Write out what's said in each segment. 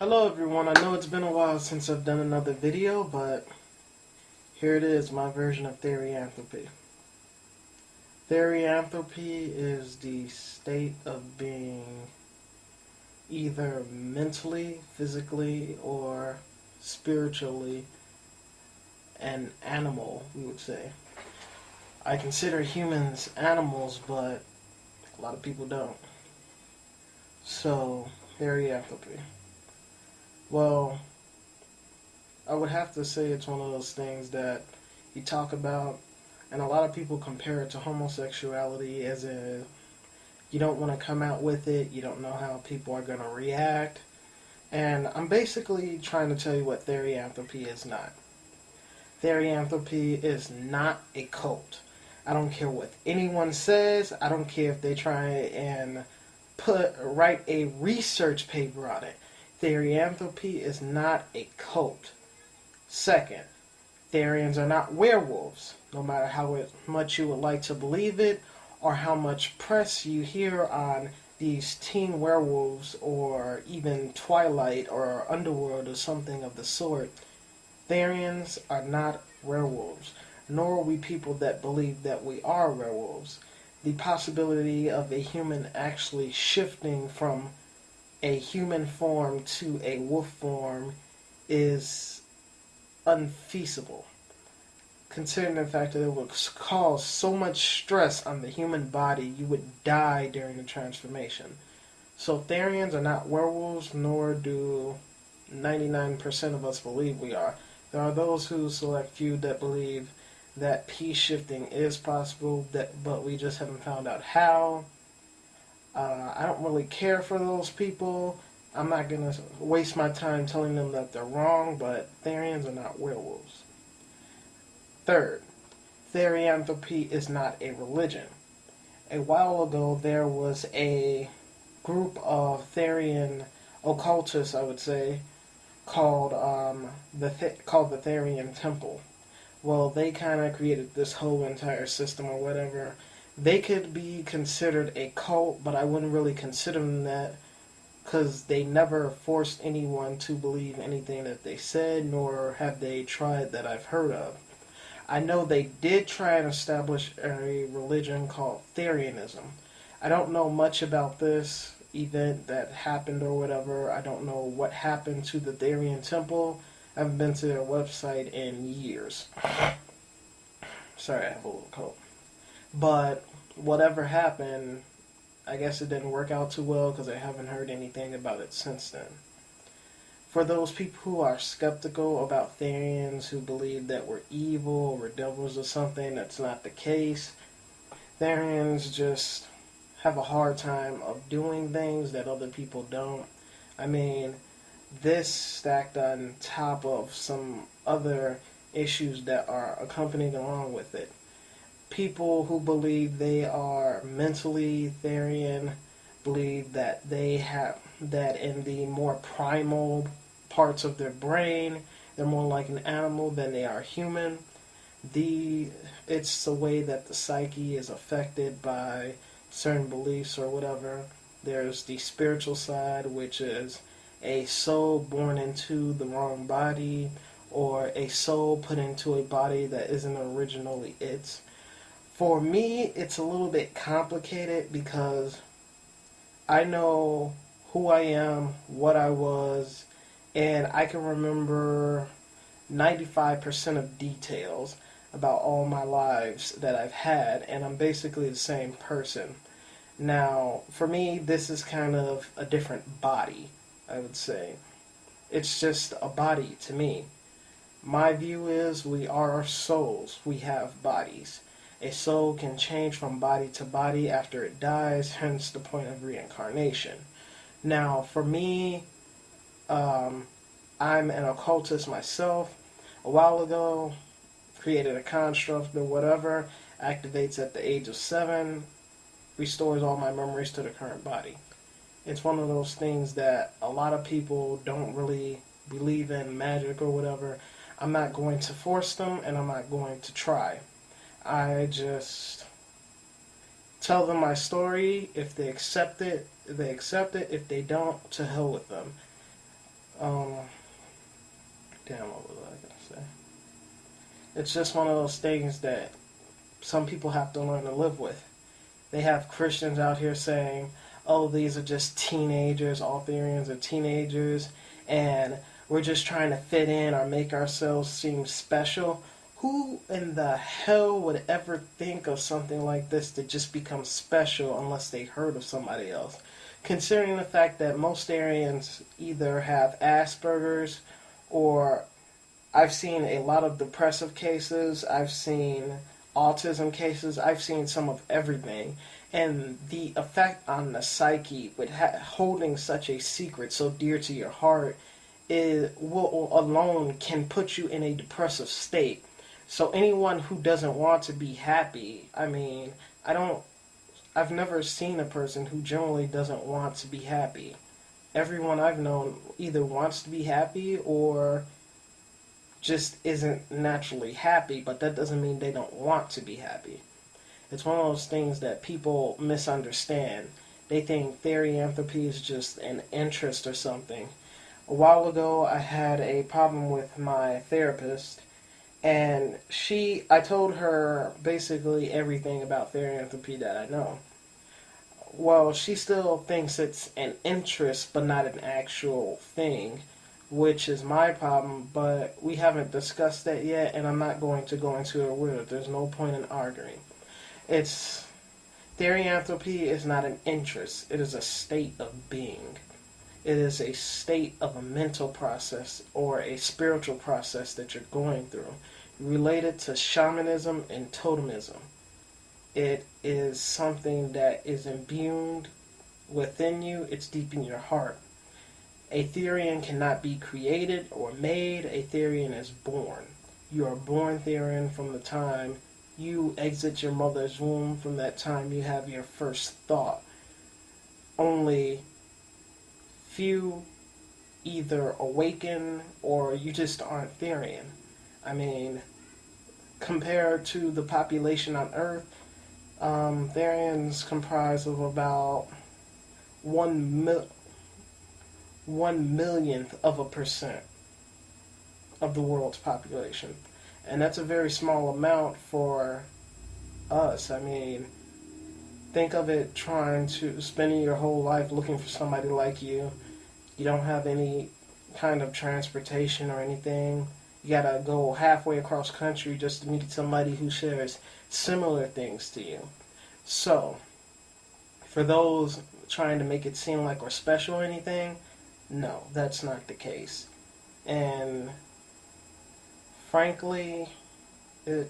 Hello everyone, I know it's been a while since I've done another video, but here it is, my version of therianthropy. Therianthropy is the state of being either mentally, physically, or spiritually an animal, we would say. I consider humans animals, but a lot of people don't. So, therianthropy. Well, I would have to say it's one of those things that you talk about, and a lot of people compare it to homosexuality as a you don't want to come out with it, you don't know how people are going to react. And I'm basically trying to tell you what therianthropy is not. Therianthropy is not a cult. I don't care what anyone says, I don't care if they try and write a research paper on it. Therianthropy is not a cult. Second, Therians are not werewolves, no matter how much you would like to believe it, or how much press you hear on these teen werewolves, or even Twilight or Underworld or something of the sort. Therians are not werewolves, nor are we people that believe that we are werewolves. The possibility of a human actually shifting from a human form to a wolf form is unfeasible, considering the fact that it would cause so much stress on the human body, you would die during the transformation. So Therians are not werewolves, nor do 99% of us believe we are. There are those who select few that believe that peace shifting is possible, but we just haven't found out how. I don't really care for those people. I'm not going to waste my time telling them that they're wrong, but Therians are not werewolves. Third, therianthropy is not a religion. A while ago, there was a group of Therian occultists, I would say, called called the Therian Temple. Well, they kind of created this whole entire system or whatever. They could be considered a cult, but I wouldn't really consider them that because they never forced anyone to believe anything that they said, nor have they tried that I've heard of. I know they did try and establish a religion called Therianism. I don't know much about this event that happened or whatever. I don't know what happened to the Therian temple. I haven't been to their website in years. Sorry, I have a little cold. But whatever happened, I guess it didn't work out too well because I haven't heard anything about it since then. For those people who are skeptical about Therians, who believe that we're evil or we're devils or something, that's not the case. Therians just have a hard time of doing things that other people don't. I mean, this stacked on top of some other issues that are accompanied along with it. People who believe they are mentally Therian believe that they have that in the more primal parts of their brain, they're more like an animal than they are human. It's the way that the psyche is affected by certain beliefs or whatever. There's the spiritual side, which is a soul born into the wrong body, or a soul put into a body that isn't originally its. For me, it's a little bit complicated because I know who I am, what I was, and I can remember 95% of details about all my lives that I've had, and I'm basically the same person. Now, for me, this is kind of a different body, I would say. It's just a body to me. My view is we are souls, we have bodies. A soul can change from body to body after it dies, hence the point of reincarnation. Now, for me, I'm an occultist myself. A while ago, created a construct or whatever, activates at the age of 7, restores all my memories to the current body. It's one of those things that a lot of people don't really believe in magic or whatever. I'm not going to force them, and I'm not going to try. I just tell them my story. If they accept it, they accept it. If they don't, to hell with them. Um, damn, what was I gonna say? It's just one of those things that some people have to learn to live with. They have Christians out here saying, oh, these are just teenagers, all Therians are teenagers, and we're just trying to fit in or make ourselves seem special. Who in the hell would ever think of something like this to just become special unless they heard of somebody else? Considering the fact that most Therians either have Asperger's or I've seen a lot of depressive cases. I've seen autism cases. I've seen some of everything. And the effect on the psyche with holding such a secret so dear to your heart is will alone can put you in a depressive state. So anyone who doesn't want to be happy, I mean, I've never seen a person who generally doesn't want to be happy. Everyone I've known either wants to be happy or just isn't naturally happy, but that doesn't mean they don't want to be happy. It's one of those things that people misunderstand. They think therianthropy is just an interest or something. A while ago, I had a problem with my therapist, and I told her basically everything about therianthropy that I know. Well, she still thinks it's an interest, but not an actual thing, which is my problem, but we haven't discussed that yet, and I'm not going to go into it with it. There's no point in arguing. It's Therianthropy is not an interest, it is a state of being. It is a state of a mental process or a spiritual process that you're going through, related to shamanism and totemism. It is something that is imbued within you, it's deep in your heart. A Therian cannot be created or made, a Therian is born. You are born Therian from the time you exit your mother's womb, from that time you have your first thought. Only few either awaken or you just aren't Therian. I mean, compared to the population on Earth, Therians comprise of about 1/1,000,000th of a percent of the world's population. And that's a very small amount for us. I mean, think of it trying to spending your whole life looking for somebody like you. You don't have any kind of transportation or anything. You gotta go halfway across country just to meet somebody who shares similar things to you. So, for those trying to make it seem like we're special or anything, no, that's not the case. And frankly, I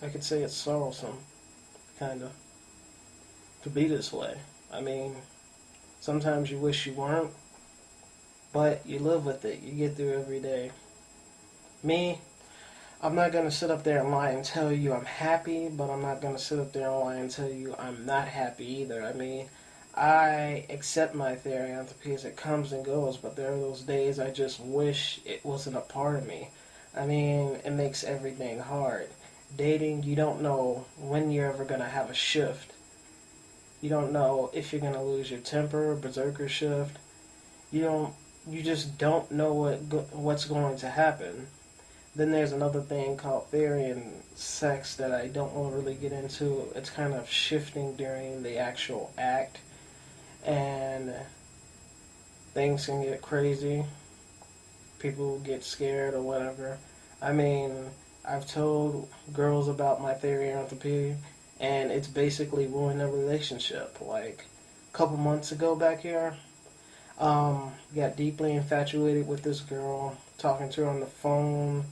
could say it's sorrowsome, kind of, to be this way. I mean, sometimes you wish you weren't, but you live with it. You get through every day. Me, I'm not going to sit up there and lie and tell you I'm happy, but I'm not going to sit up there and lie and tell you I'm not happy either. I mean, I accept my therianthropy as it comes and goes, but there are those days I just wish it wasn't a part of me. I mean, it makes everything hard. Dating, you don't know when you're ever going to have a shift. You don't know if you're going to lose your temper, berserker shift. You just don't know what's going to happen. Then there's another thing called Therian sex that I don't want to really get into. It's kind of shifting during the actual act, and things can get crazy. People get scared or whatever. I mean, I've told girls about my therianthropy, and it's basically ruined their relationship. Like, a couple months ago back here, got deeply infatuated with this girl, talking to her on the phone,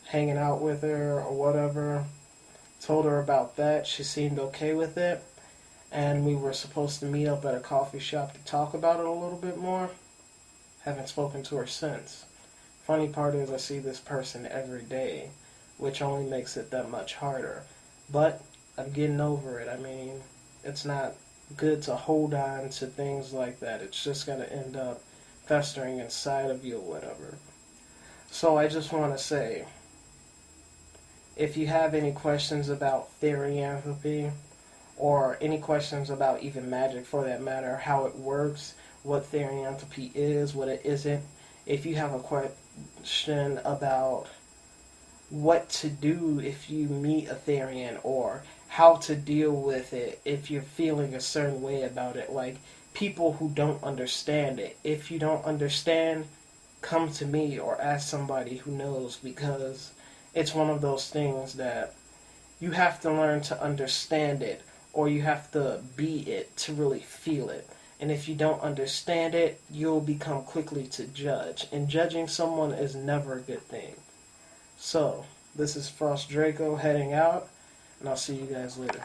hanging out with her or whatever. Told her about that. She seemed okay with it. And we were supposed to meet up at a coffee shop to talk about it a little bit more. Haven't spoken to her since. Funny part is I see this person every day, which only makes it that much harder. But I'm getting over it. I mean, it's not good to hold on to things like that. It's just going to end up festering inside of you or whatever. So I just want to say, if you have any questions about therianthropy, or any questions about even magic for that matter, how it works, what therianthropy is, what it isn't. If you have a question about what to do if you meet a Therian, or how to deal with it if you're feeling a certain way about it, like people who don't understand it. If you don't understand, come to me or ask somebody who knows, because it's one of those things that you have to learn to understand it, or you have to be it to really feel it. And if you don't understand it, you'll become quickly to judge. And judging someone is never a good thing. So, this is Frostdraco heading out, and I'll see you guys later.